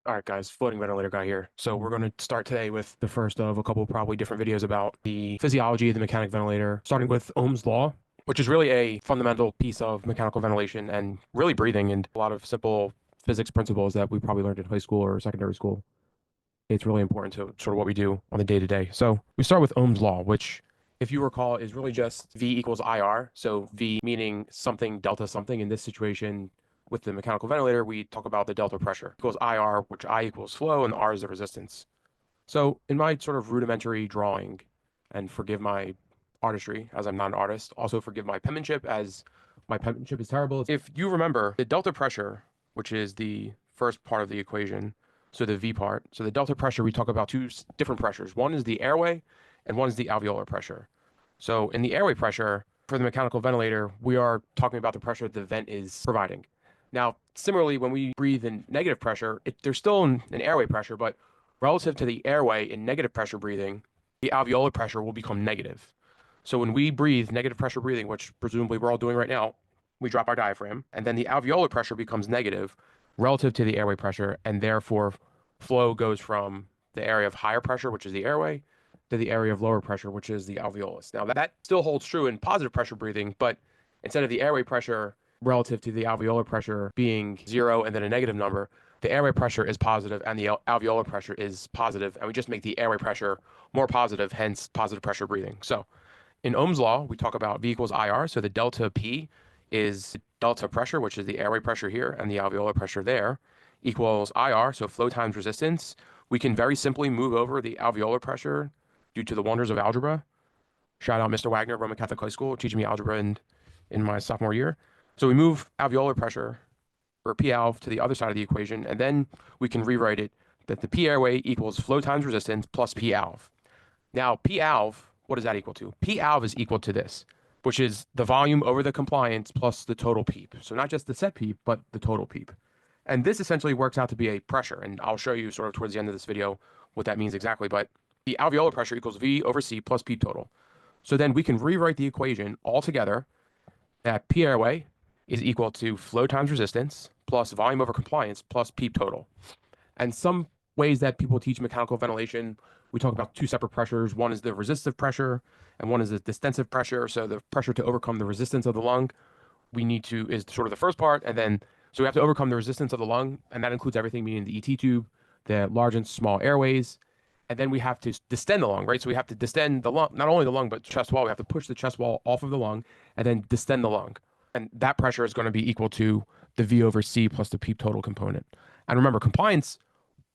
All right, guys, floating ventilator guy here. So we're going to start today with the first of a couple probably different videos about the physiology of the mechanic ventilator, starting with Ohm's law, which is really a fundamental piece of mechanical ventilation and really breathing and a lot of simple physics principles that we probably learned in high school or secondary school. It's really important to sort of what we do on the day to day. So we start with Ohm's law, which, if you recall, is really just V equals IR. So V meaning something delta something. In this situation, with the mechanical ventilator, we talk about the delta pressure equals IR, which I equals flow, and R is the resistance. So in my sort of rudimentary drawing, and forgive my artistry as I'm not an artist, also forgive my penmanship as my penmanship is terrible. If you remember the delta pressure, which is the first part of the equation, so the V part, so the delta pressure, we talk about two different pressures. One is the airway and one is the alveolar pressure. So in the airway pressure, for the mechanical ventilator, we are talking about the pressure the vent is providing. Now, similarly, when we breathe in negative pressure, there's still an airway pressure, but relative to the airway in negative pressure breathing, the alveolar pressure will become negative. So when we breathe negative pressure breathing, which presumably we're all doing right now, we drop our diaphragm, and then the alveolar pressure becomes negative relative to the airway pressure, and therefore flow goes from the area of higher pressure, which is the airway, to the area of lower pressure, which is the alveolus. Now, that still holds true in positive pressure breathing, but instead of the airway pressure relative to the alveolar pressure being zero and then a negative number, the airway pressure is positive and the alveolar pressure is positive, and we just make the airway pressure more positive, hence positive pressure breathing. So in Ohm's law, we talk about V equals IR. So the delta P is delta pressure, which is the airway pressure here and the alveolar pressure there, equals IR, so flow times resistance. We can very simply move over the alveolar pressure due to the wonders of algebra. Shout out Mr. Wagner, Roman Catholic High School, teaching me algebra in my sophomore year. So we move alveolar pressure or P alv to the other side of the equation, and then we can rewrite it that the P airway equals flow times resistance plus P alv. Now, P alv, what does that equal to? P alv is equal to this, which is the volume over the compliance plus the total PEEP. So not just the set PEEP, but the total PEEP. And this essentially works out to be a pressure, and I'll show you sort of towards the end of this video what that means exactly, but the alveolar pressure equals V over C plus PEEP total. So then we can rewrite the equation all together that P airway is equal to flow times resistance plus volume over compliance plus PEEP total. And some ways that people teach mechanical ventilation, we talk about two separate pressures. One is the resistive pressure and one is the distensive pressure. So the pressure to overcome the resistance of the lung, is sort of the first part. And then, so we have to overcome the resistance of the lung, and that includes everything, meaning the ET tube, the large and small airways. And then we have to distend the lung, right? So we have to distend the lung, not only the lung, but chest wall. We have to push the chest wall off of the lung and then distend the lung. And that pressure is going to be equal to the V over C plus the PEEP total component. And remember, compliance,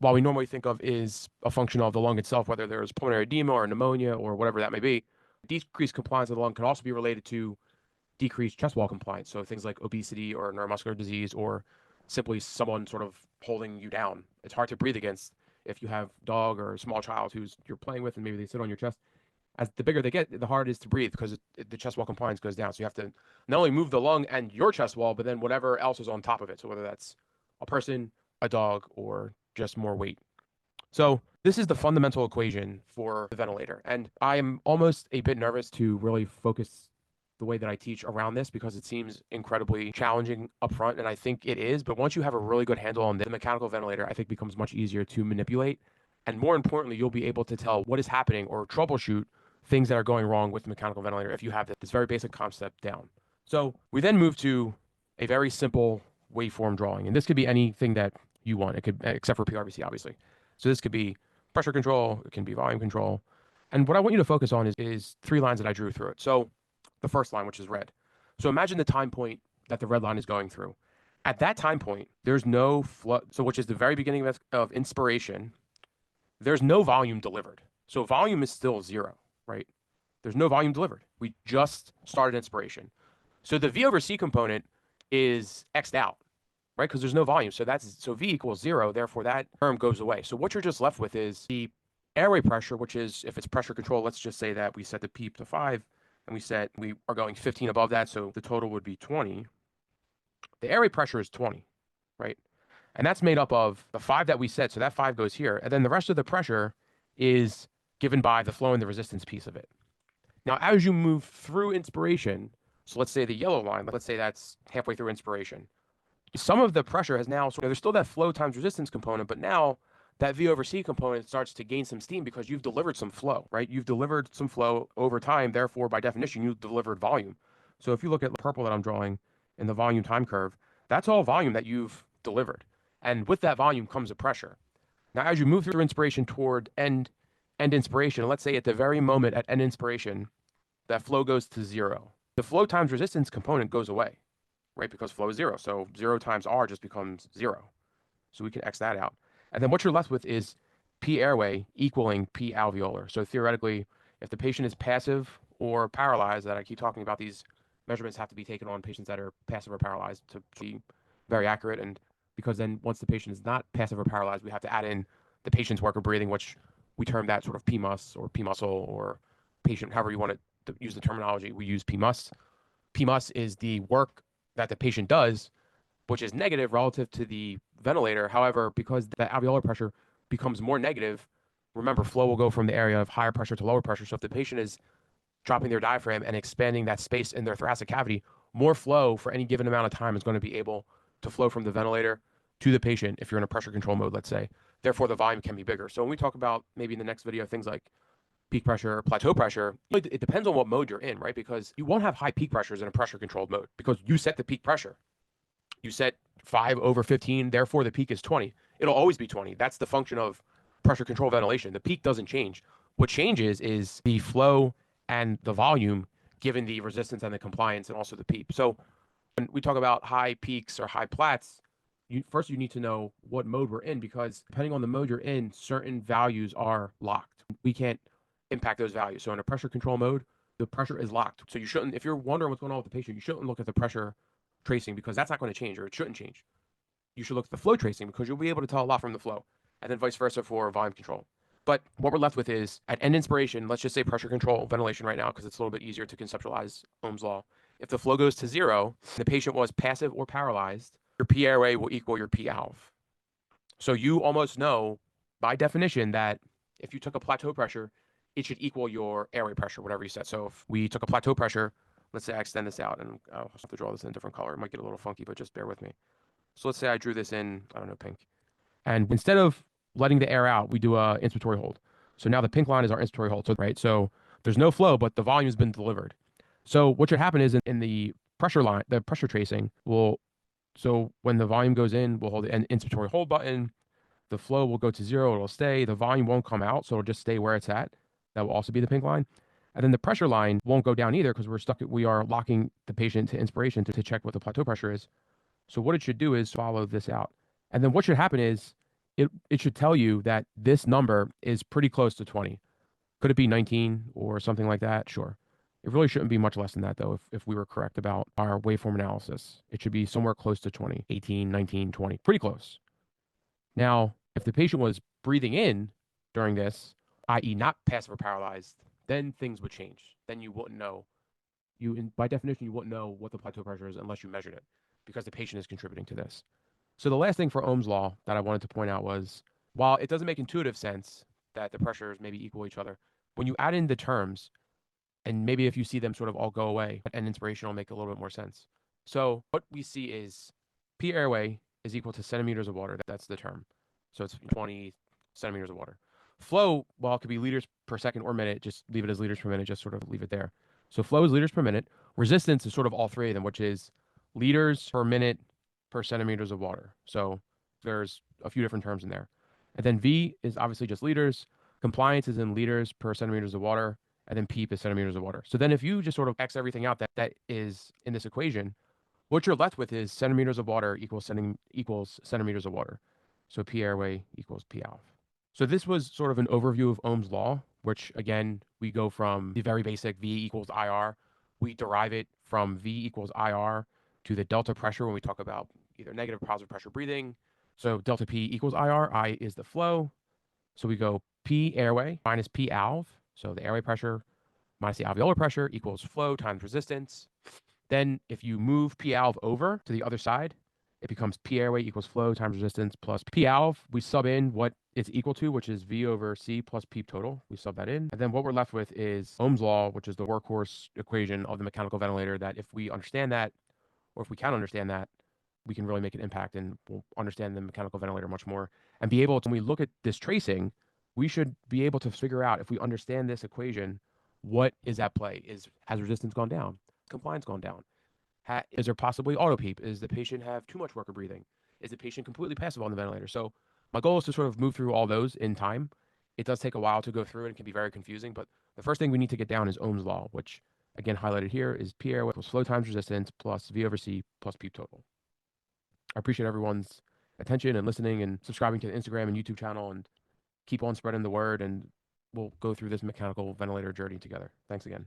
while we normally think of is a function of the lung itself, whether there's pulmonary edema or pneumonia or whatever that may be, decreased compliance of the lung can also be related to decreased chest wall compliance. So things like obesity or neuromuscular disease or simply someone sort of holding you down. It's hard to breathe against if you have a dog or a small child who's you're playing with and maybe they sit on your chest. As the bigger they get, the harder it is to breathe because the chest wall compliance goes down. So you have to not only move the lung and your chest wall, but then whatever else is on top of it. So whether that's a person, a dog, or just more weight. So this is the fundamental equation for the ventilator. And I am almost a bit nervous to really focus the way that I teach around this because it seems incredibly challenging up front, and I think it is. But once you have a really good handle on the mechanical ventilator, I think becomes much easier to manipulate. And more importantly, you'll be able to tell what is happening or troubleshoot things that are going wrong with the mechanical ventilator if you have this very basic concept down. So we then move to a very simple waveform drawing. And this could be anything that you want. It could, except for PRVC, obviously. So this could be pressure control, it can be volume control. And what I want you to focus on is three lines that I drew through it. So the first line, which is red. So imagine the time point that the red line is going through. At that time point, there's no flow, so which is the very beginning of inspiration, there's no volume delivered. So volume is still zero, right? There's no volume delivered. We just started inspiration. So the V over C component is X'd out, right? Because there's no volume. So V equals zero. Therefore, that term goes away. So what you're just left with is the airway pressure, which is, if it's pressure control, let's just say that we set the PEEP to 5 and we said we are going 15 above that. So the total would be 20. The airway pressure is 20, right? And that's made up of the 5 that we set. So that 5 goes here. And then the rest of the pressure is given by the flow and the resistance piece of it. Now, as you move through inspiration, so let's say the yellow line, let's say that's halfway through inspiration, some of the pressure has now there's still that flow times resistance component, but now that V over C component starts to gain some steam because you've delivered some flow, right? You've delivered some flow over time. Therefore, by definition, you've delivered volume. So if you look at the purple that I'm drawing in the volume time curve, that's all volume that you've delivered. And with that volume comes a pressure. Now, as you move through inspiration toward end inspiration, let's say at the very moment at end inspiration, that flow goes to zero. The flow times resistance component goes away, right? Because flow is zero. So 0 times R just becomes 0. So we can X that out. And then what you're left with is P airway equaling P alveolar. So theoretically, if the patient is passive or paralyzed, that I keep talking about, these measurements have to be taken on patients that are passive or paralyzed to be very accurate. And because then once the patient is not passive or paralyzed, we have to add in the patient's work of breathing, which we term that sort of PMUS or P muscle or patient, however you want to use the terminology. We use PMUS. PMUS is the work that the patient does, which is negative relative to the ventilator. However, because the alveolar pressure becomes more negative, remember, flow will go from the area of higher pressure to lower pressure. So if the patient is dropping their diaphragm and expanding that space in their thoracic cavity, more flow for any given amount of time is going to be able to flow from the ventilator to the patient if you're in a pressure control mode, let's say. Therefore, the volume can be bigger. So when we talk about maybe in the next video, things like peak pressure, plateau pressure, it depends on what mode you're in, right? Because you won't have high peak pressures in a pressure controlled mode because you set the peak pressure. You set 5 over 15, therefore the peak is 20. It'll always be 20. That's the function of pressure control ventilation. The peak doesn't change. What changes is the flow and the volume given the resistance and the compliance and also the PEEP. So when we talk about high peaks or high plats, first you need to know what mode we're in, because depending on the mode you're in, certain values are locked. We can't impact those values. So in a pressure control mode, the pressure is locked. So you shouldn't, if you're wondering what's going on with the patient, you shouldn't look at the pressure tracing because that's not going to change, or it shouldn't change. You should look at the flow tracing because you'll be able to tell a lot from the flow, and then vice versa for volume control. But what we're left with is at end inspiration, let's just say pressure control ventilation right now because it's a little bit easier to conceptualize Ohm's law. If the flow goes to 0, the patient was passive or paralyzed, your P airway will equal your P alv. So you almost know by definition that if you took a plateau pressure, it should equal your airway pressure, whatever you set. So if we took a plateau pressure, let's say I extend this out, and I'll have to draw this in a different color. It might get a little funky, but just bear with me. So let's say I drew this in, I don't know, pink. And instead of letting the air out, we do a inspiratory hold. So now the pink line is our inspiratory hold. So, right? So there's no flow, but the volume has been delivered. So what should happen is in the pressure line, the pressure tracing will, so when the volume goes in, we'll hold the inspiratory hold button. The flow will go to 0. It'll stay. The volume won't come out. So it'll just stay where it's at. That will also be the pink line. And then the pressure line won't go down either because we are locking the patient to inspiration to check what the plateau pressure is. So what it should do is follow this out. And then what should happen is it should tell you that this number is pretty close to 20. Could it be 19 or something like that? Sure. It really shouldn't be much less than that, though, if we were correct about our waveform analysis. It should be somewhere close to 20, 18, 19, 20, pretty close. Now, if the patient was breathing in during this, i.e. not passive or paralyzed, then things would change. Then you wouldn't know. By definition, you wouldn't know what the plateau pressure is unless you measured it because the patient is contributing to this. So the last thing for Ohm's law that I wanted to point out was, while it doesn't make intuitive sense that the pressures maybe equal each other, when you add in the terms, and maybe if you see them sort of all go away, and inspiration will make a little bit more sense. So what we see is P airway is equal to centimeters of water. That's the term. So it's 20 centimeters of water. Flow, well, it could be liters per second or minute. Just leave it as liters per minute. Just sort of leave it there. So flow is liters per minute. Resistance is sort of all three of them, which is liters per minute per centimeters of water. So there's a few different terms in there. And then V is obviously just liters. Compliance is in liters per centimeters of water. And then PEEP is centimeters of water. So then if you just sort of X everything out that is in this equation, what you're left with is centimeters of water equals centimeters of water. So P airway equals P alv. So this was sort of an overview of Ohm's law, which again, we go from the very basic V equals IR. We derive it from V equals IR to the delta pressure when we talk about either negative or positive pressure breathing. So delta P equals IR. I is the flow. So we go P airway minus P alv. So the airway pressure minus the alveolar pressure equals flow times resistance. Then if you move P alv over to the other side, it becomes P airway equals flow times resistance plus P alv. We sub in what it's equal to, which is V over C plus PEEP total. We sub that in. And then what we're left with is Ohm's law, which is the workhorse equation of the mechanical ventilator, that if we understand that, or if we can understand that, we can really make an impact and we'll understand the mechanical ventilator much more and be able to, when we look at this tracing, we should be able to figure out if we understand this equation, what is at play? Has resistance gone down? Compliance gone down? Is there possibly auto peep? Is the patient have too much worker breathing? Is the patient completely passive on the ventilator? So my goal is to sort of move through all those in time. It does take a while to go through and it can be very confusing, but the first thing we need to get down is Ohm's law, which again highlighted here is P airway plus flow times resistance plus V over C plus peep total. I appreciate everyone's attention and listening and subscribing to the Instagram and YouTube channel, and keep on spreading the word, and we'll go through this mechanical ventilator journey together. Thanks again.